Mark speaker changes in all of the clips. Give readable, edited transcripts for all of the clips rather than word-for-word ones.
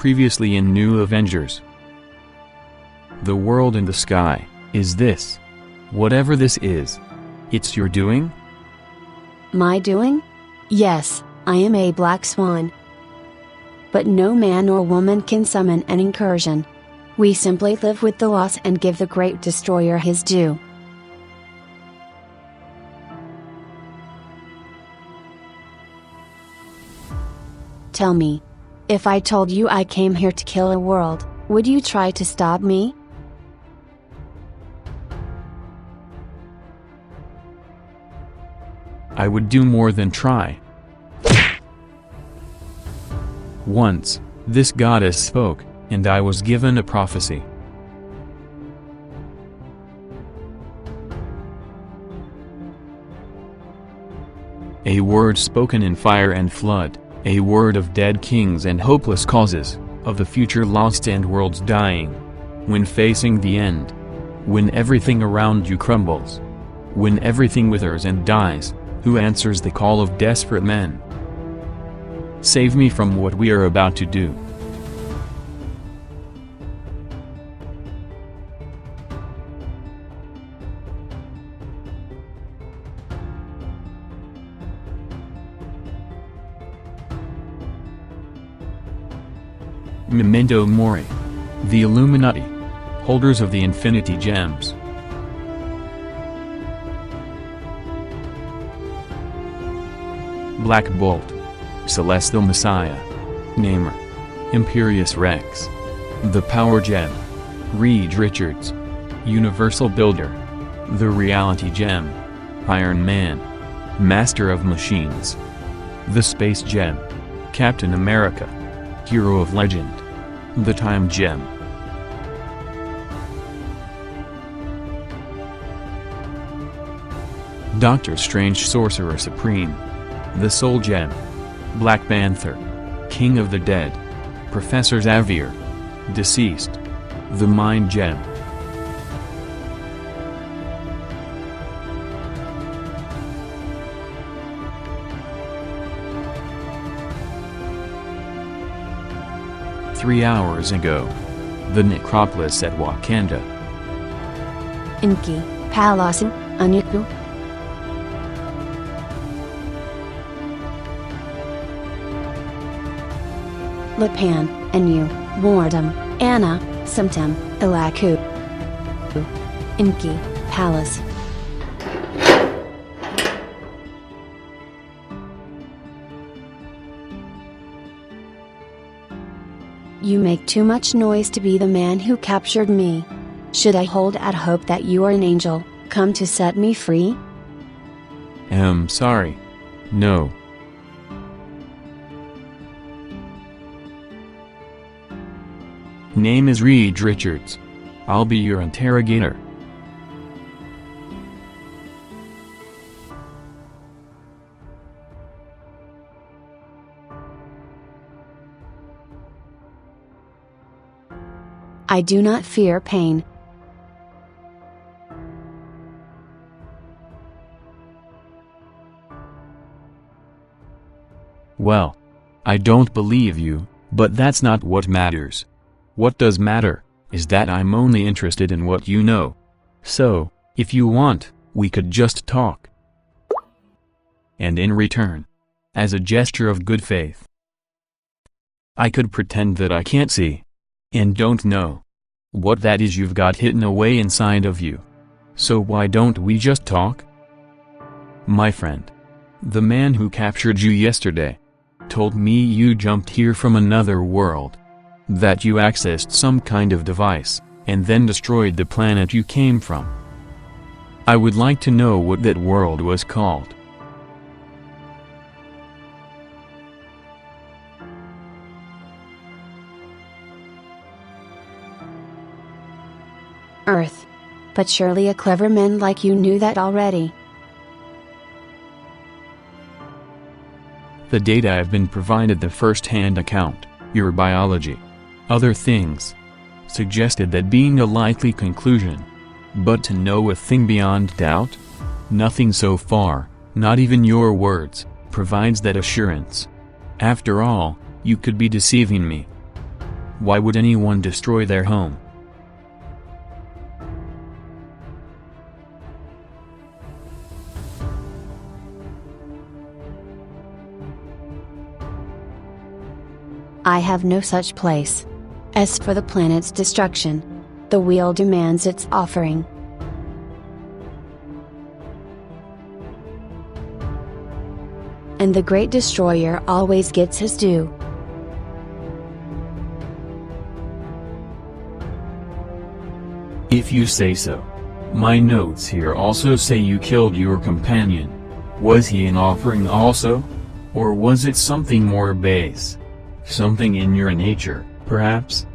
Speaker 1: Previously in New Avengers. The world in the sky, is this? Whatever this is. It's your doing?
Speaker 2: My doing? Yes, I am a black swan. But no man or woman can summon an incursion. We simply live with the loss and give the great destroyer his due. Tell me. If I told you I came here to kill a world, would you try to stop me?
Speaker 1: I would do more than try. Once, this goddess spoke, and I was given a prophecy. A word spoken in fire and flood, a word of dead kings and hopeless causes, of the future lost and worlds dying. When facing the end. When everything around you crumbles. When everything withers and dies, who answers the call of desperate men? Save me from what we are about to do. Memento Mori. The Illuminati. Holders of the Infinity Gems. Black Bolt. Celestial Messiah. Namer. Imperious Rex. The Power Gem. Reed Richards. Universal Builder. The Reality Gem. Iron Man. Master of Machines. The Space Gem. Captain America. Hero of Legend. The Time Gem. Doctor Strange, Sorcerer Supreme. The Soul Gem. Black Panther. King of the Dead. Professor Xavier. Deceased. The Mind Gem. "3 hours ago. The necropolis at Wakanda.
Speaker 2: Inki, Palasu, Anyuku. Lapan, Anu, Wardam, Anna, Sumtem, Ilaku. Inki, Palace. You make too much noise to be the man who captured me. Should I hold out hope that you are an angel, come to set me free?
Speaker 1: Sorry. No. Name is Reed Richards. I'll be your interrogator.
Speaker 2: I do not fear pain.
Speaker 1: Well, I don't believe you, but that's not what matters. What does matter, is that I'm only interested in what you know. So, if you want, we could just talk. And in return, as a gesture of good faith, I could pretend that I can't see, and don't know, what that is you've got hidden away inside of you. So why don't we just talk? My friend, the man who captured you yesterday, told me you jumped here from another world. That you accessed some kind of device, and then destroyed the planet you came from. I would like to know what that world was called.
Speaker 2: Earth. But surely a clever man like you knew that already.
Speaker 1: The data I've been provided, the first-hand account, your biology, other things, suggested that being a likely conclusion. But to know a thing beyond doubt? Nothing so far, not even your words, provides that assurance. After all, you could be deceiving me. Why would anyone destroy their home?
Speaker 2: I have no such place. As for the planet's destruction, the wheel demands its offering. And the great destroyer always gets his due.
Speaker 1: If you say so. My notes here also say you killed your companion. Was he an offering also? Or was it something more base? Something in your nature, perhaps?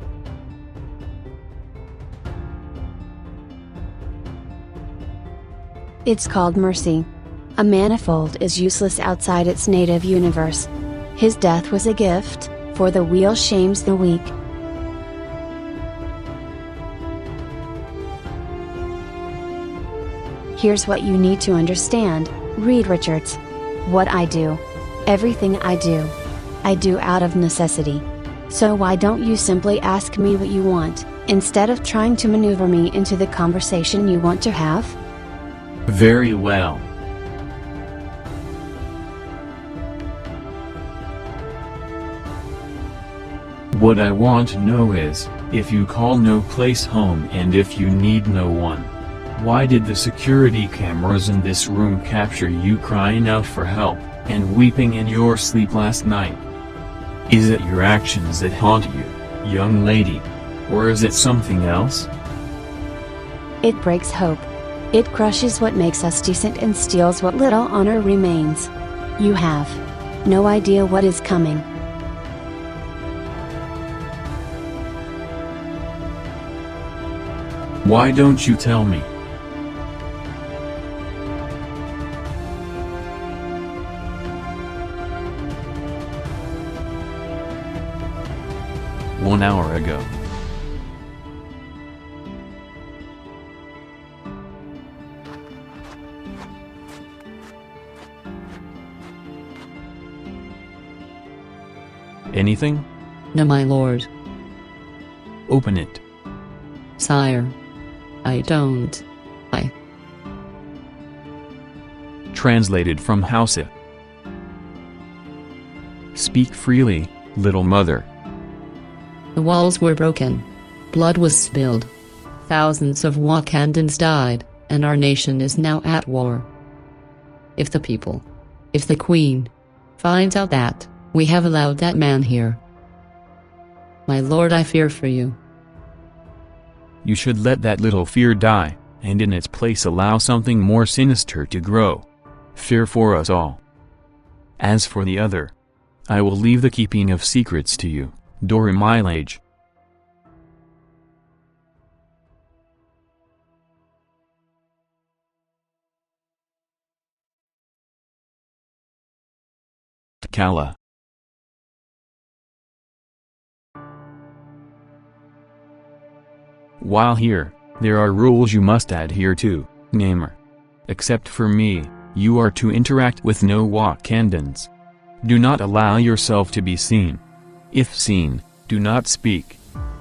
Speaker 2: It's called mercy. A manifold is useless outside its native universe. His death was a gift, for the wheel shames the weak. Here's what you need to understand, Reed Richards. What I do. Everything I do out of necessity. So why don't you simply ask me what you want, instead of trying to maneuver me into the conversation you want to have?
Speaker 1: Very well. What I want to know is, if you call no place home and if you need no one. Why did the security cameras in this room capture you crying out for help, and weeping in your sleep last night? Is it your actions that haunt you, young lady? Or is it something else?
Speaker 2: It breaks hope. It crushes what makes us decent and steals what little honor remains. You have no idea what is coming.
Speaker 1: Why don't you tell me? One hour ago. Anything?
Speaker 3: No, my lord.
Speaker 1: Open it.
Speaker 3: Sire. I don't.
Speaker 1: Translated from Hausa. Speak freely, little mother.
Speaker 3: The walls were broken. Blood was spilled. Thousands of Wakandans died, and our nation is now at war. If the people, if the Queen, finds out that we have allowed that man here, my lord, I fear for you.
Speaker 1: You should let that little fear die, and in its place allow something more sinister to grow. Fear for us all. As for the other, I will leave the keeping of secrets to you, Dora Milaje. Kala. While here, there are rules you must adhere to, Namer. Except for me, you are to interact with no Wakandans. Do not allow yourself to be seen. If seen, do not speak.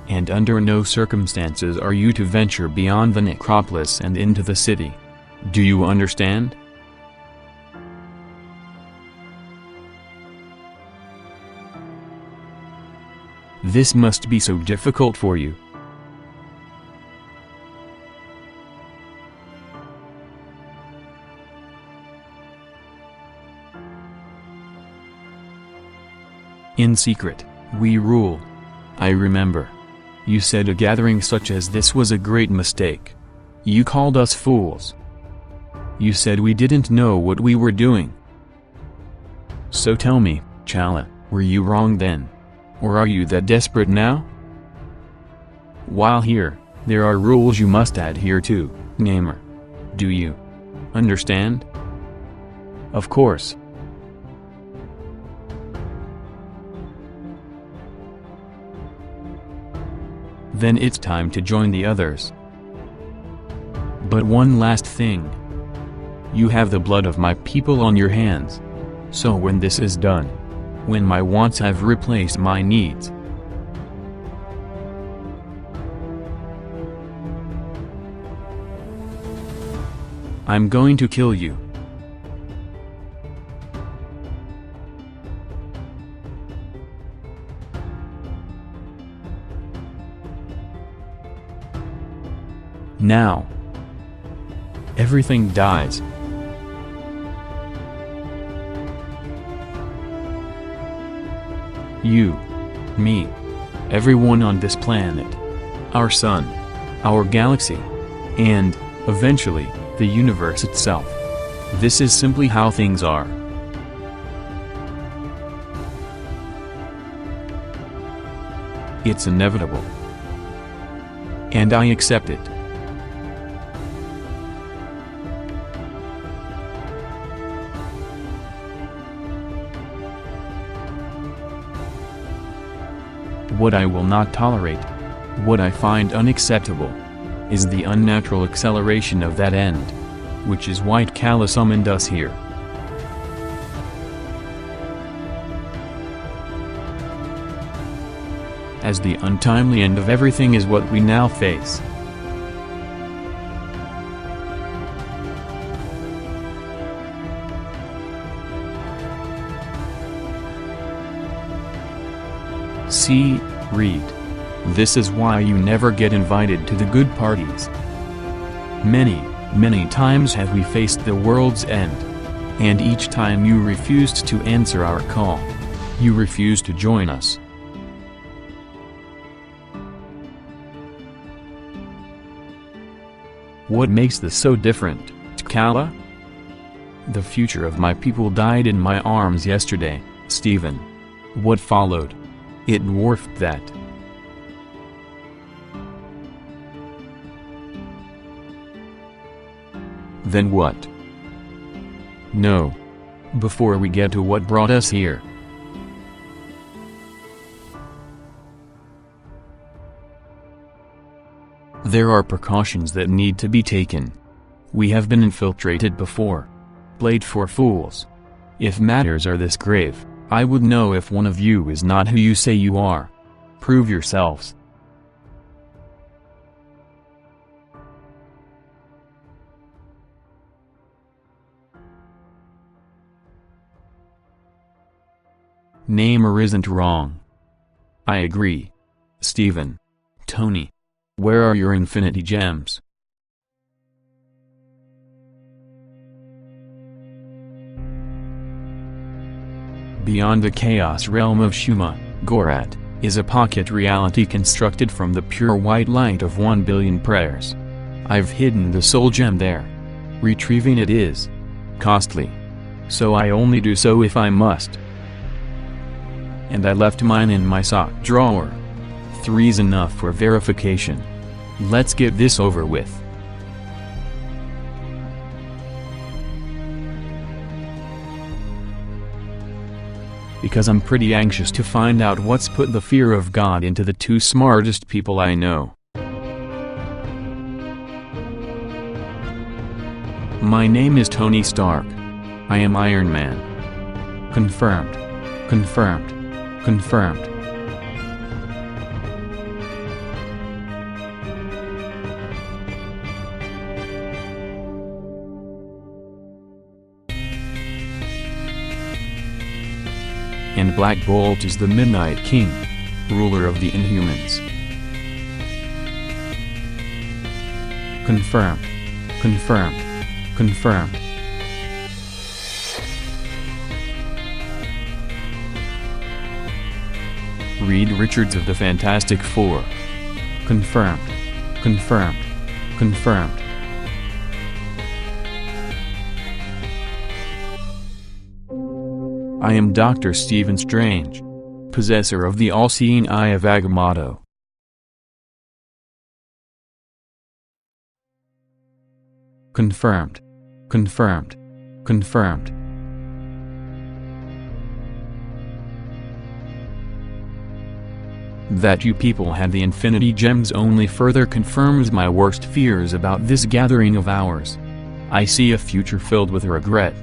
Speaker 1: And under no circumstances are you to venture beyond the necropolis and into the city. Do you understand? This must be so difficult for you. In secret, we rule. I remember. You said a gathering such as this was a great mistake. You called us fools. You said we didn't know what we were doing. So tell me, Chala, were you wrong then? Or are you that desperate now? While here, there are rules you must adhere to, Namer. Do you understand? Of course. Then it's time to join the others. But one last thing. You have the blood of my people on your hands. So when this is done, when my wants have replaced my needs, I'm going to kill you. Now, everything dies. You, me, everyone on this planet, our sun, our galaxy, and, eventually, the universe itself. This is simply how things are. It's inevitable. And I accept it. What I will not tolerate, what I find unacceptable, is the unnatural acceleration of that end, which is why Kala summoned us here. As the untimely end of everything is what we now face. See, read. This is why you never get invited to the good parties. Many, many times have we faced the world's end. And each time you refused to answer our call. You refused to join us. What makes this so different, T'Challa? The future of my people died in my arms yesterday, Stephen. What followed? It dwarfed that. Then what? No. Before we get to what brought us here. There are precautions that need to be taken. We have been infiltrated before. Played for fools. If matters are this grave, I would know if one of you is not who you say you are. Prove yourselves. Namor isn't wrong. I agree. Stephen. Tony. Where are your infinity gems? Beyond the chaos realm of Shuma, Gorat, is a pocket reality constructed from the pure white light of 1 billion prayers. I've hidden the soul gem there. Retrieving it is costly. So I only do so if I must. And I left mine in my sock drawer. 3's enough for verification. Let's get this over with. Because I'm pretty anxious to find out what's put the fear of God into the 2 smartest people I know. My name is Tony Stark. I am Iron Man. Confirmed. Confirmed. Confirmed. And Black Bolt is the Midnight King, ruler of the Inhumans. Confirmed. Confirmed. Confirmed. Reed Richards of the Fantastic Four. Confirmed. Confirmed. Confirmed. I am Dr. Stephen Strange, possessor of the all-seeing eye of Agamotto. Confirmed. Confirmed. Confirmed. That you people had the Infinity Gems only further confirms my worst fears about this gathering of ours. I see a future filled with regret.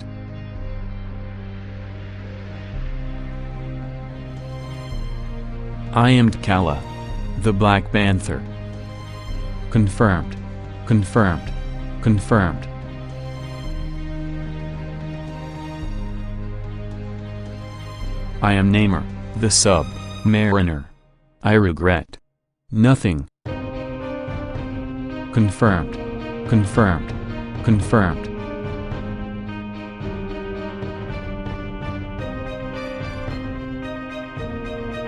Speaker 1: I am T'Challa, the Black Panther. Confirmed. Confirmed. Confirmed. I am Namer, the sub-mariner. I regret nothing. Confirmed. Confirmed. Confirmed.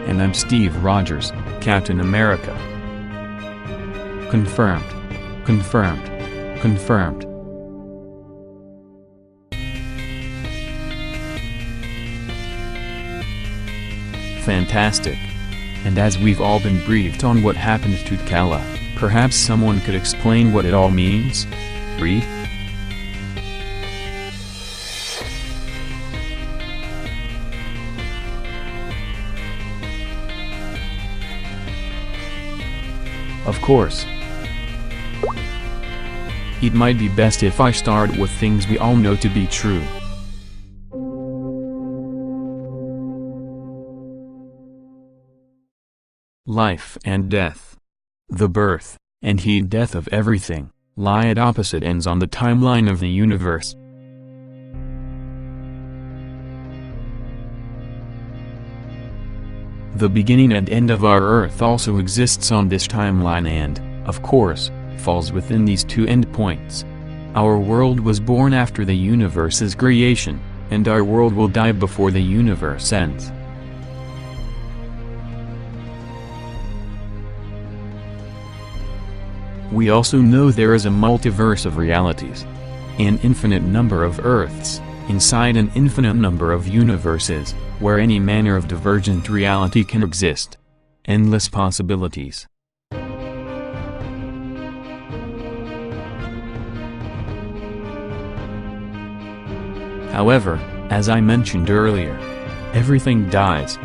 Speaker 1: And I'm Steve Rogers, Captain America. Confirmed. Confirmed. Confirmed. Fantastic. And as we've all been briefed on what happened to T'Challa, perhaps someone could explain what it all means? Read? Of course. It might be best if I start with things we all know to be true. Life and death. The birth, and death of everything, lie at opposite ends on the timeline of the universe. The beginning and end of our Earth also exists on this timeline and, of course, falls within these two endpoints. Our world was born after the universe's creation, and our world will die before the universe ends. We also know there is a multiverse of realities. An infinite number of Earths, inside an infinite number of universes, where any manner of divergent reality can exist. Endless possibilities. However, as I mentioned earlier, everything dies.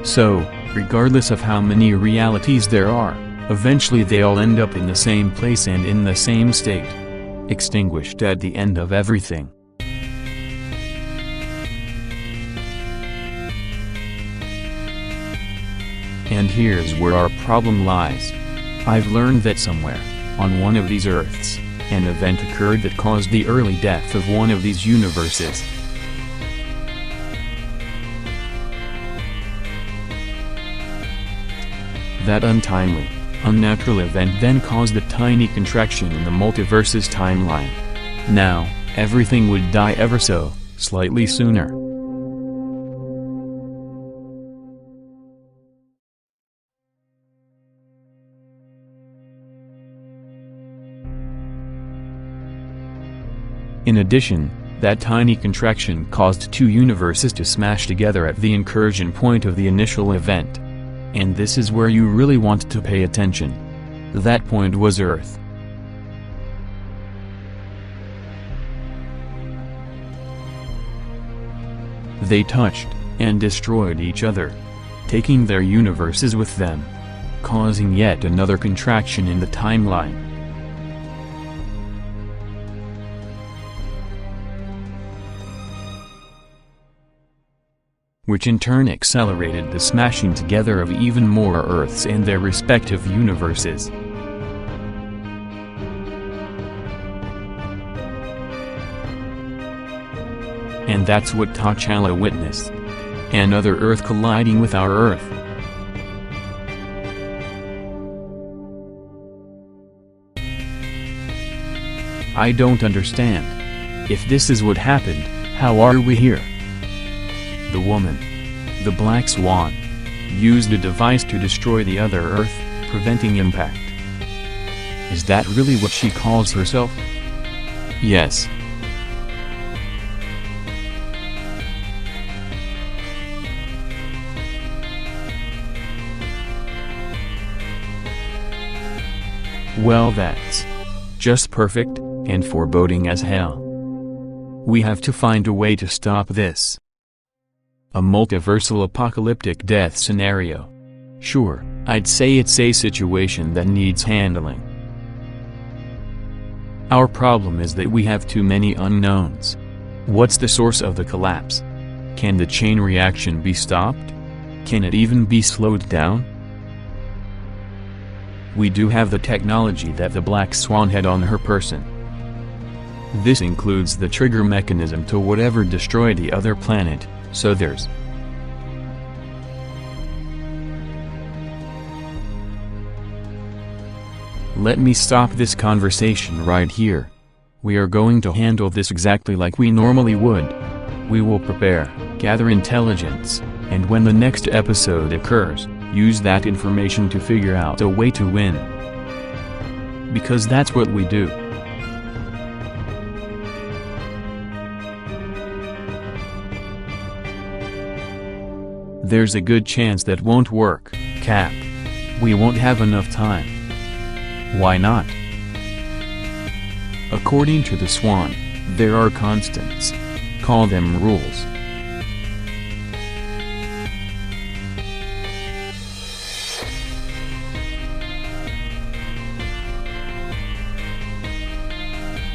Speaker 1: So, regardless of how many realities there are, eventually they all end up in the same place and in the same state. Extinguished at the end of everything. And here's where our problem lies. I've learned that somewhere, on one of these Earths, an event occurred that caused the early death of one of these universes. That untimely, unnatural event then caused a tiny contraction in the multiverse's timeline. Now, everything would die ever so slightly sooner. In addition, that tiny contraction caused two universes to smash together at the incursion point of the initial event. And this is where you really want to pay attention. That point was Earth. They touched, and destroyed each other, taking their universes with them, causing yet another contraction in the timeline. Which in turn accelerated the smashing together of even more Earths and their respective universes. And that's what T'Challa witnessed. Another Earth colliding with our Earth. I don't understand. If this is what happened, how are we here? The woman, the Black Swan, used a device to destroy the other Earth, preventing impact. Is that really what she calls herself? Yes. Well, that's just perfect, and foreboding as hell. We have to find a way to stop this. A multiversal apocalyptic death scenario. Sure, I'd say it's a situation that needs handling. Our problem is that we have too many unknowns. What's the source of the collapse? Can the chain reaction be stopped? Can it even be slowed down? We do have the technology that the Black Swan had on her person. This includes the trigger mechanism to whatever destroyed the other planet, so there's Let me stop this conversation right here. We are going to handle this exactly like we normally would. We will prepare, gather intelligence, and when the next episode occurs, use that information to figure out a way to win. Because that's what we do. There's a good chance that won't work, Cap. We won't have enough time. Why not? According to the Swan, there are constants. Call them rules.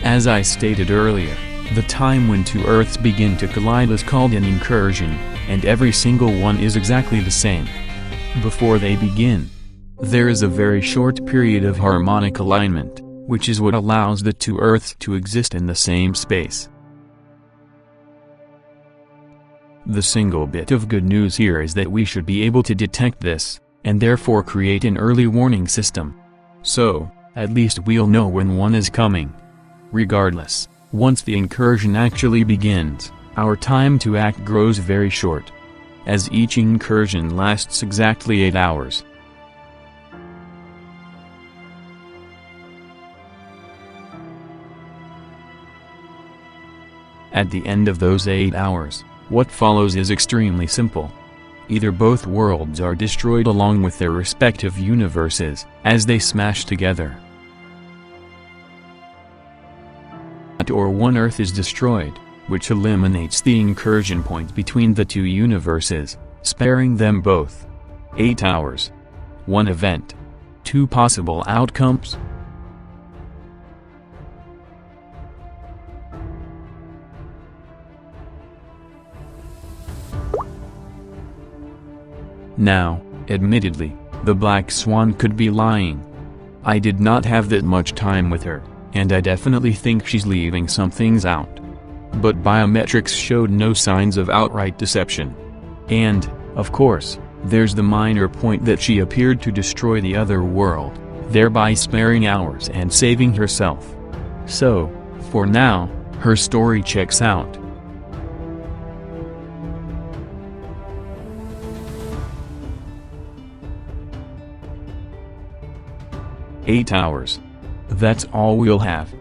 Speaker 1: As I stated earlier, the time when two Earths begin to collide is called an incursion, and every single one is exactly the same. Before they begin, there is a very short period of harmonic alignment, which is what allows the two Earths to exist in the same space. The single bit of good news here is that we should be able to detect this, and therefore create an early warning system. So, at least we'll know when one is coming. Regardless, once the incursion actually begins, our time to act grows very short, as each incursion lasts exactly 8 hours. At the end of those 8 hours, what follows is extremely simple. Either both worlds are destroyed along with their respective universes, as they smash together. Or one Earth is destroyed, which eliminates the incursion point between the two universes, sparing them both. 8 hours. One event. Two possible outcomes. Now, admittedly, the Black Swan could be lying. I did not have that much time with her, and I definitely think she's leaving some things out. But biometrics showed no signs of outright deception. And, of course, there's the minor point that she appeared to destroy the other world, thereby sparing hours and saving herself. So, for now, her story checks out. "8 hours. That's all we'll have.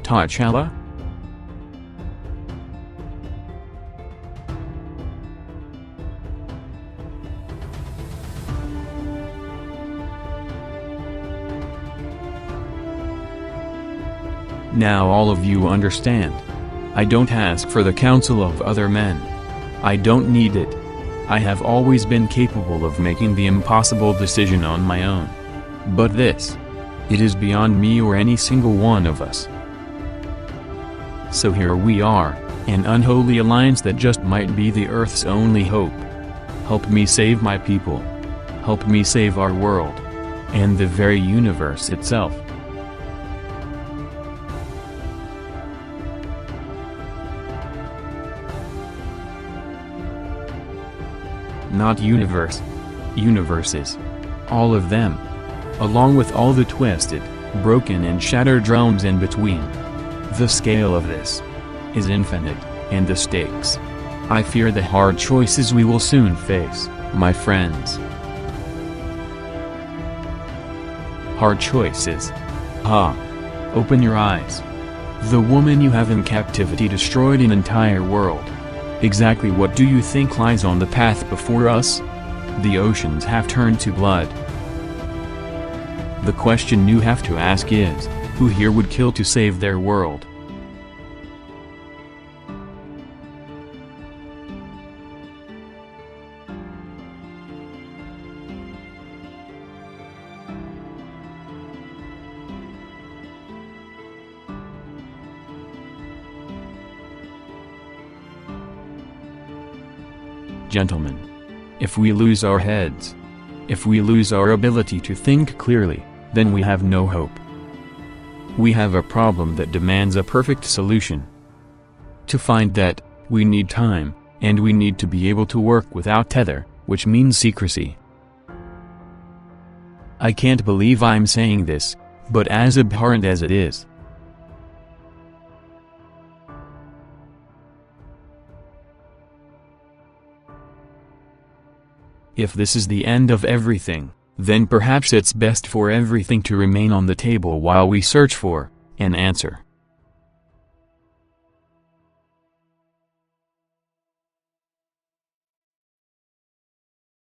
Speaker 1: T'Challa?" Now all of you understand. I don't ask for the counsel of other men. I don't need it. I have always been capable of making the impossible decision on my own. But this, it is beyond me or any single one of us. So here we are, an unholy alliance that just might be the Earth's only hope. Help me save my people. Help me save our world. And the very universe itself. Not universe. Universes. All of them. Along with all the twisted, broken and shattered realms in between. The scale of this is infinite, and the stakes. I fear the hard choices we will soon face, my friends. Hard choices. Open your eyes. The woman you have in captivity destroyed an entire world. Exactly what do you think lies on the path before us? The oceans have turned to blood. The question you have to ask is, who here would kill to save their world? Gentlemen, if we lose our heads, if we lose our ability to think clearly, then we have no hope. We have a problem that demands a perfect solution. To find that, we need time, and we need to be able to work without tether, which means secrecy. I can't believe I'm saying this, but as abhorrent as it is. If this is the end of everything, then perhaps it's best for everything to remain on the table while we search for an answer.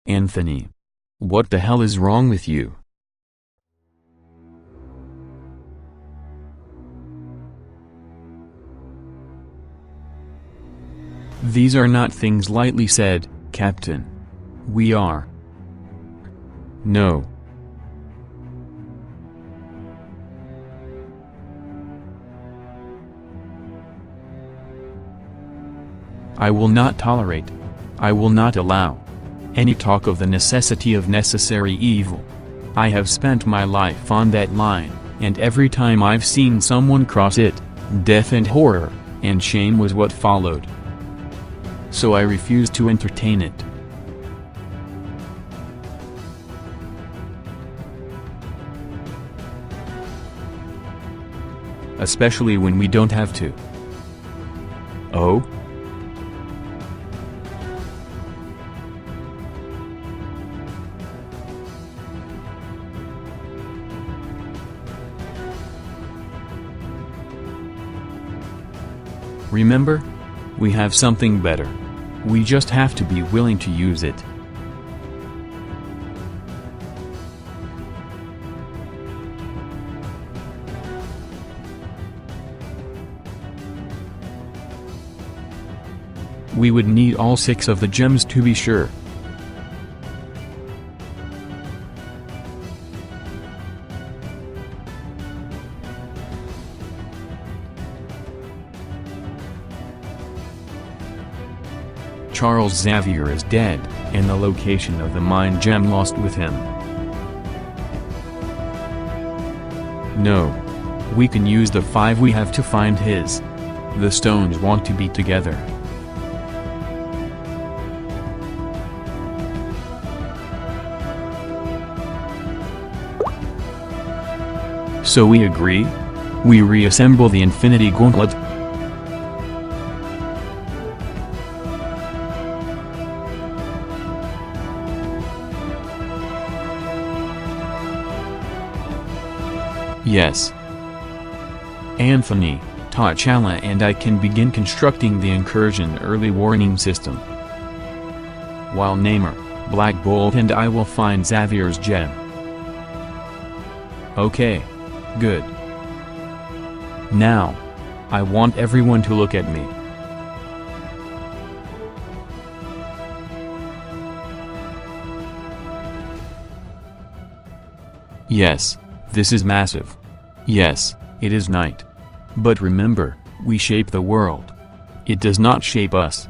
Speaker 1: Anthony. What the hell is wrong with you? These are not things lightly said, Captain. We are. No. I will not tolerate. I will not allow any talk of the necessity of necessary evil. I have spent my life on that line, and every time I've seen someone cross it, death and horror, and shame was what followed. So I refuse to entertain it. Especially when we don't have to. Oh? Remember? We have something better. We just have to be willing to use it. We would need all 6 of the gems to be sure. Charles Xavier is dead, and the location of the mind gem lost with him. No. We can use the 5 we have to find his. The stones want to be together. So we agree? We reassemble the Infinity Gauntlet? Yes. Anthony, T'Challa and I can begin constructing the incursion early warning system. While Namor, Black Bolt and I will find Xavier's gem. Okay. Good. Now, I want everyone to look at me. Yes, this is massive. Yes, it is night. But remember, we shape the world. It does not shape us.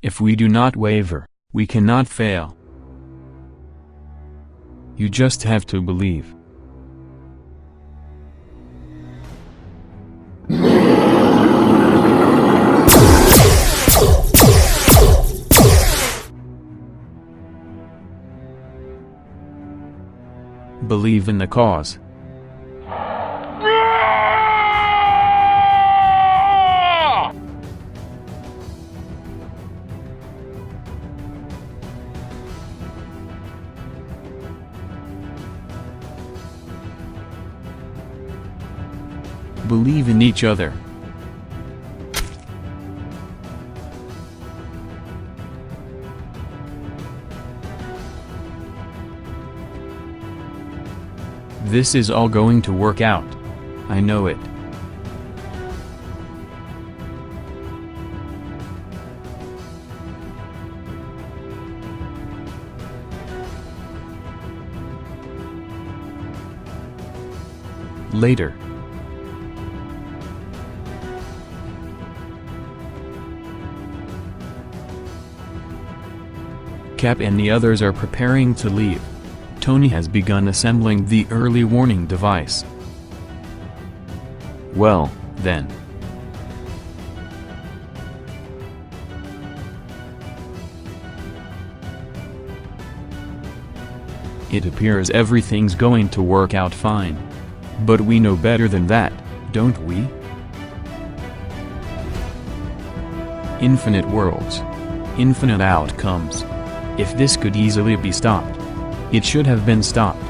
Speaker 1: If we do not waver, we cannot fail. You just have to believe. Believe in the cause. Believe in each other. This is all going to work out. I know it. Later. Cap and the others are preparing to leave. Tony has begun assembling the early warning device. Well, then. It appears everything's going to work out fine. But we know better than that, don't we? Infinite worlds. Infinite outcomes. If this could easily be stopped, it should have been stopped.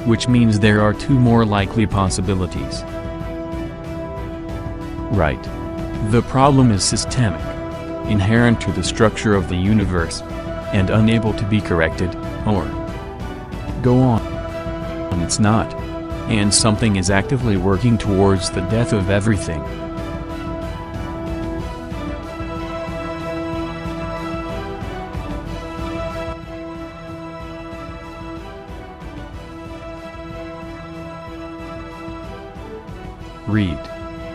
Speaker 1: Which means there are two more likely possibilities. Right. The problem is systemic, inherent to the structure of the universe, and unable to be corrected, or go on. It's not. And something is actively working towards the death of everything. Read.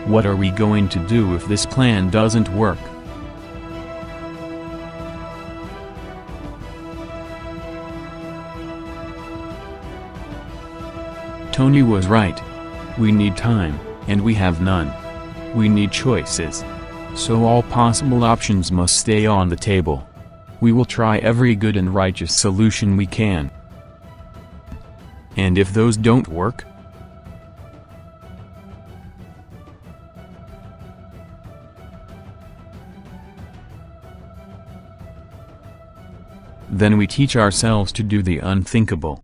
Speaker 1: What are we going to do if this plan doesn't work? Tony was right. We need time, and we have none. We need choices. So all possible options must stay on the table. We will try every good and righteous solution we can. And if those don't work? Then we teach ourselves to do the unthinkable.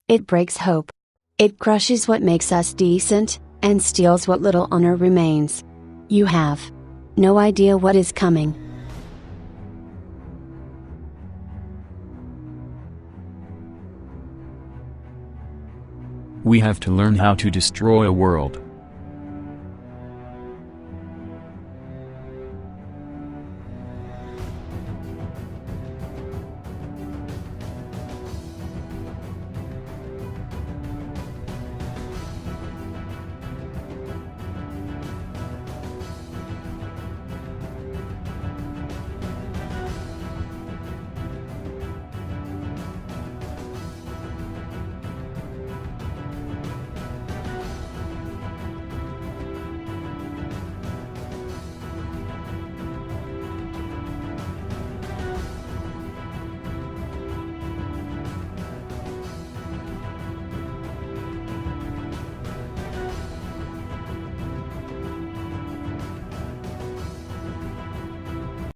Speaker 2: It breaks hope. It crushes what makes us decent, and steals what little honor remains. You have no idea what is coming.
Speaker 1: We have to learn how to destroy a world.